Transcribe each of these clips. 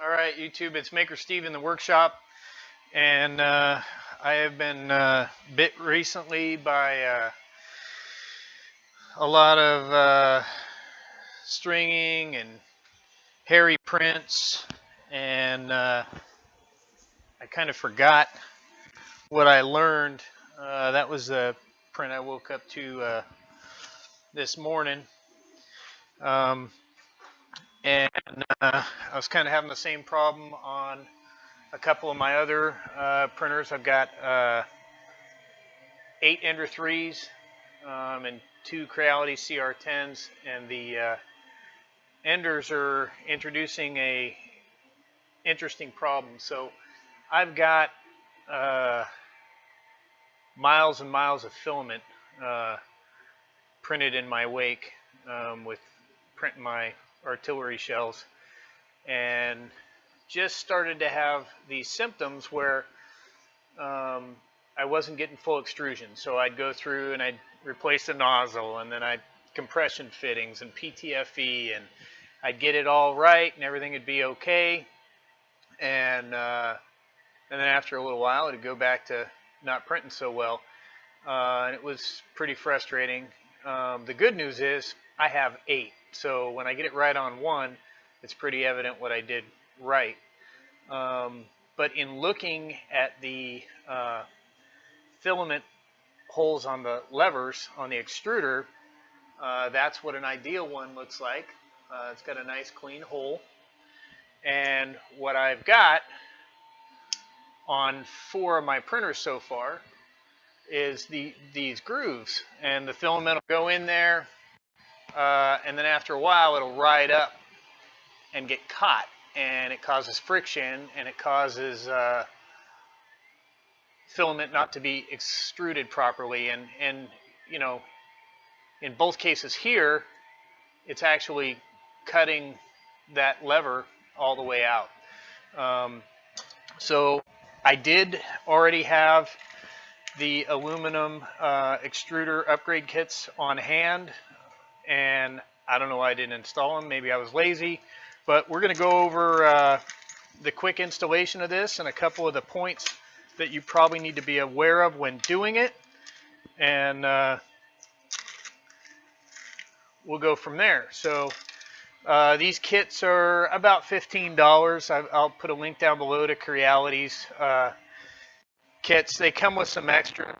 All right, YouTube, it's Maker Steve in the workshop, and I have been bit recently by a lot of stringing and hairy prints, and I kind of forgot what I learned. That was the print I woke up to this morning. And I was kind of having the same problem on a couple of my other printers. I've got 8 Ender 3s and 2 Creality CR10s, and the Enders are introducing a interesting problem. So I've got miles and miles of filament printed in my wake with printing my artillery shells, and just started to have these symptoms where I wasn't getting full extrusion. So I'd go through and I'd replace the nozzle, and then I'd compression fittings and PTFE, and I'd get it all right and everything would be okay, and then after a little while it'd go back to not printing so well, and it was pretty frustrating. The good news is I have 8, so when I get it right on one, it's pretty evident what I did right. But in looking at the filament holes on the levers on the extruder, that's what an ideal one looks like. It's got a nice clean hole, and what I've got on 4 of my printers so far is these grooves, and the filament will go in there, and then after a while it'll ride up and get caught, and it causes friction, and it causes filament not to be extruded properly. And you know, in both cases here, it's actually cutting that lever all the way out. So I did already have the aluminum extruder upgrade kits on hand, and I don't know why I didn't install them. Maybe I was lazy, but we're going to go over the quick installation of this and a couple of the points that you probably need to be aware of when doing it, and we'll go from there. So these kits are about $15. I'll put a link down below to Creality's kits. They come with some extra.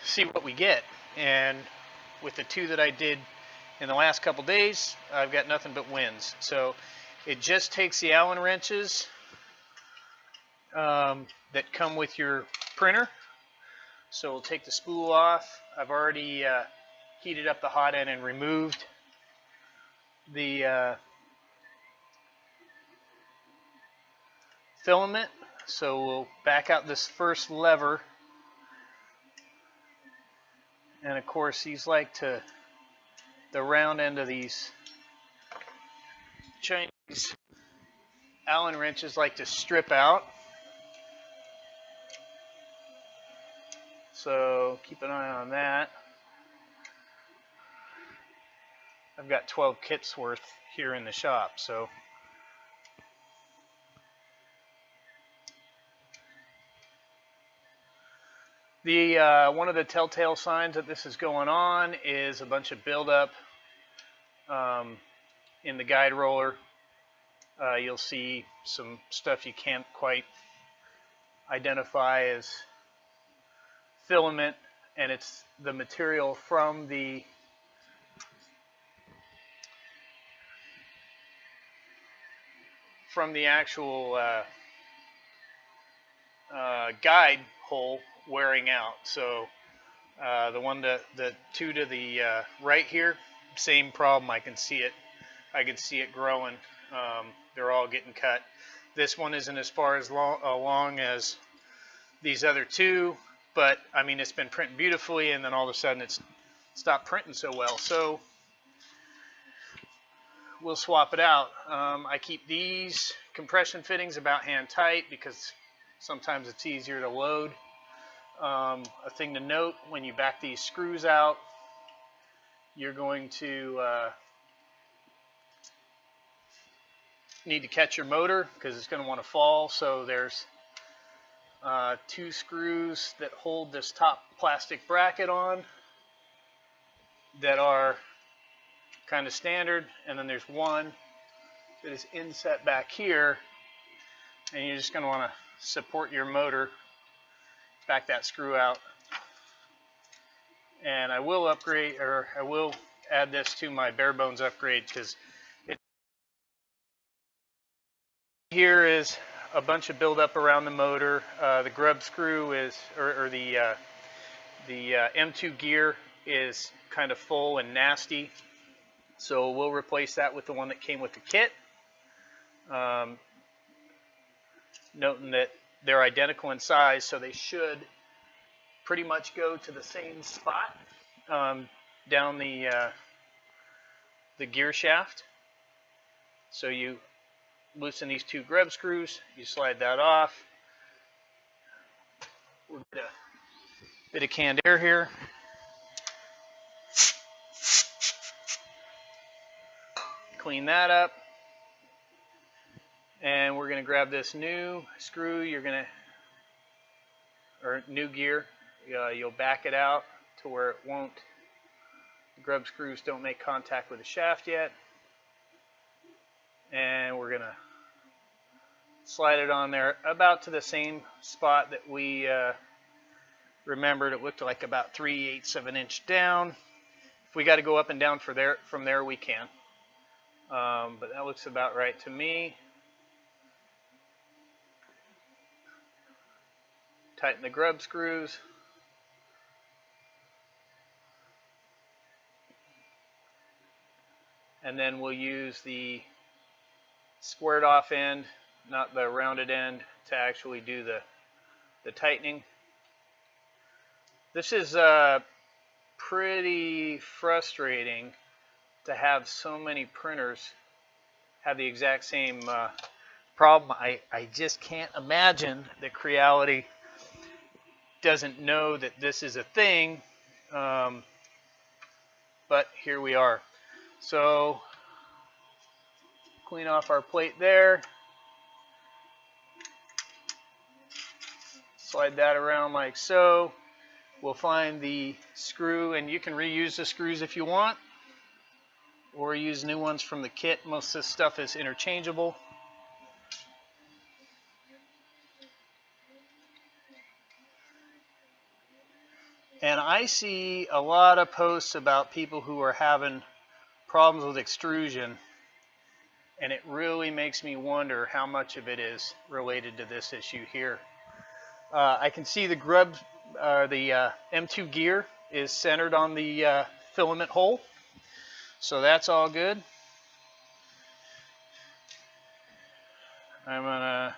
See what we get, and with the 2 that I did in the last couple days, I've got nothing but wins. So it just takes the Allen wrenches that come with your printer. So we'll take the spool off. I've already heated up the hot end and removed the filament. So we'll back out this first lever, and of course these like to, the round end of these Chinese Allen wrenches like to strip out, so keep an eye on that. I've got 12 kits worth here in the shop, so the one of the telltale signs that this is going on is a bunch of buildup in the guide roller. You'll see some stuff you can't quite identify as filament, and it's the material from the actual guide hole wearing out. So the 2 to the right here, same problem. I can see it growing. They're all getting cut. This one isn't as far as long as these other 2, but I mean, it's been printing beautifully, and then all of a sudden it's stop printing so well. So we'll swap it out. I keep these compression fittings about hand tight because sometimes it's easier to load. A thing to note, when you back these screws out, you're going to need to catch your motor because it's going to want to fall. So there's 2 screws that hold this top plastic bracket on that are kind of standard, and then there's one that is inset back here, and you're just going to want to support your motor, back that screw out. And I will upgrade, or I will add this to my bare bones upgrade, because here is a bunch of buildup around the motor. The grub screw is, or the M2 gear is kind of full and nasty, so we'll replace that with the one that came with the kit. Noting that they're identical in size, so they should pretty much go to the same spot down the gear shaft. So you loosen these 2 grub screws, you slide that off. We'll get a bit of canned air here. Clean that up. And we're going to grab this new screw. Or new gear. You'll back it out to where it won't, the grub screws don't make contact with the shaft yet. And we're going to slide it on there about to the same spot that we remembered. It looked like about 3/8 of an inch down. If we got to go up and down from there we can. But that looks about right to me. Tighten the grub screws. And then we'll use the squared off end, not the rounded end, to actually do the tightening. This is pretty frustrating to have so many printers have the exact same problem. I just can't imagine that Creality doesn't know that this is a thing, but here we are. So clean off our plate there, slide that around like so. We'll find the screw, and you can reuse the screws if you want, or use new ones from the kit. Most of this stuff is interchangeable. And I see a lot of posts about people who are having problems with extrusion, and it really makes me wonder how much of it is related to this issue here. I can see the M2 gear is centered on the filament hole, so that's all good. I'm gonna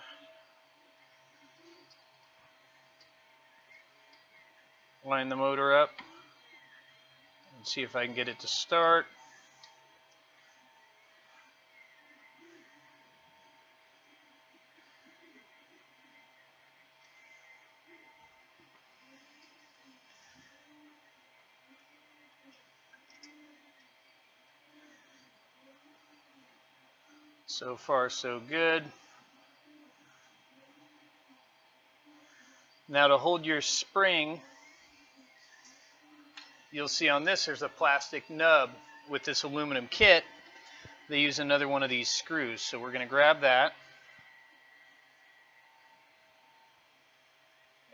line the motor up and see if I can get it to start. So far, so good. Now to hold your spring, you'll see on this there's a plastic nub. With this aluminum kit, they use another one of these screws. So we're going to grab that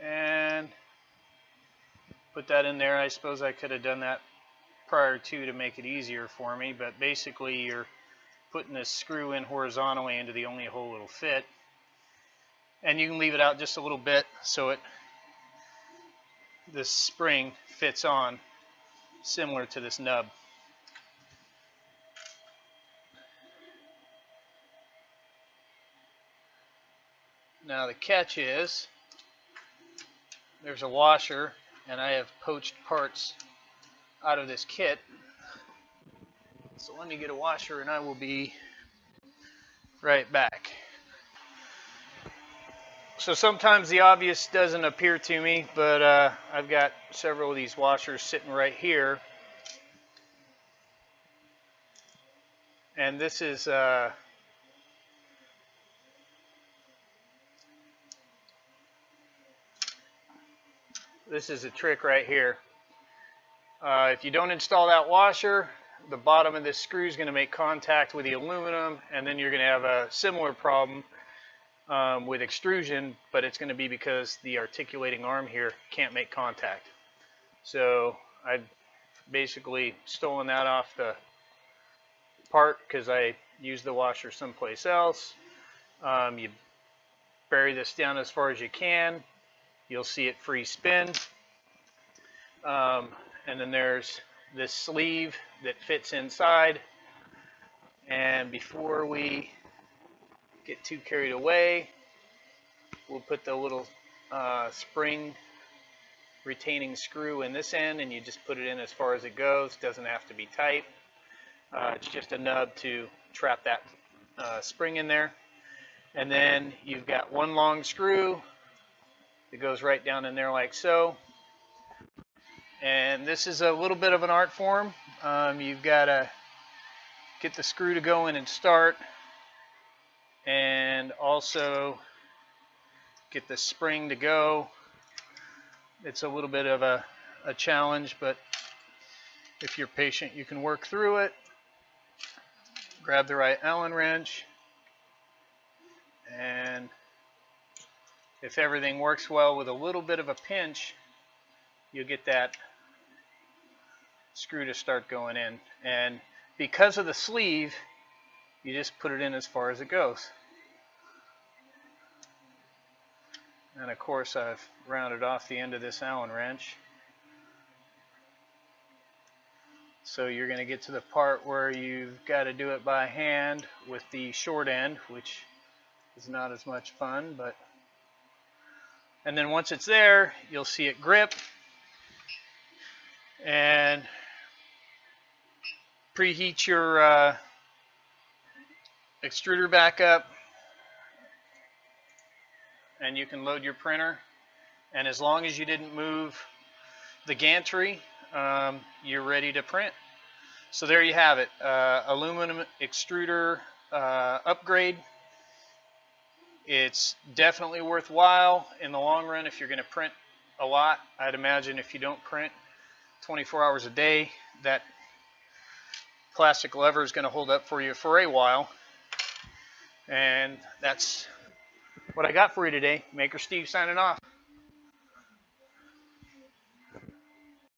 and put that in there. I suppose I could have done that prior to make it easier for me, but basically you're putting this screw in horizontally into the only hole it'll fit. And you can leave it out just a little bit so this spring fits on, similar to this nub. Now the catch is there's a washer, and I have poached parts out of this kit. So let me get a washer and I will be right back. So sometimes the obvious doesn't appear to me, but I've got several of these washers sitting right here. And this is a trick right here. If you don't install that washer, the bottom of this screw is going to make contact with the aluminum, and then you're going to have a similar problem with extrusion, but it's going to be because the articulating arm here can't make contact. So I've basically stolen that off the part because I used the washer someplace else. You bury this down as far as you can. You'll see it free spin. And then there's this sleeve that fits inside. And before we get too carried away, we'll put the little spring retaining screw in this end, and you just put it in as far as it goes. Doesn't have to be tight. It's just a nub to trap that spring in there. And then you've got one long screw that goes right down in there like so. And this is a little bit of an art form. You've got to get the screw to go in and start, and also get the spring to go. It's a little bit of a challenge, but if you're patient, you can work through it. Grab the right Allen wrench, and if everything works well with a little bit of a pinch, you'll get that screw to start going in. And because of the sleeve, you just put it in as far as it goes. And of course, I've rounded off the end of this Allen wrench. So you're going to get to the part where you've got to do it by hand with the short end, which is not as much fun, but and then once it's there, you'll see it grip, and preheat your extruder back up, and you can load your printer. And as long as you didn't move the gantry, you're ready to print. So there you have it, aluminum extruder upgrade. It's definitely worthwhile in the long run if you're going to print a lot. I'd imagine if you don't print 24 hours a day, that plastic lever is going to hold up for you for a while. And that's what I got for you today. Maker Steve signing off.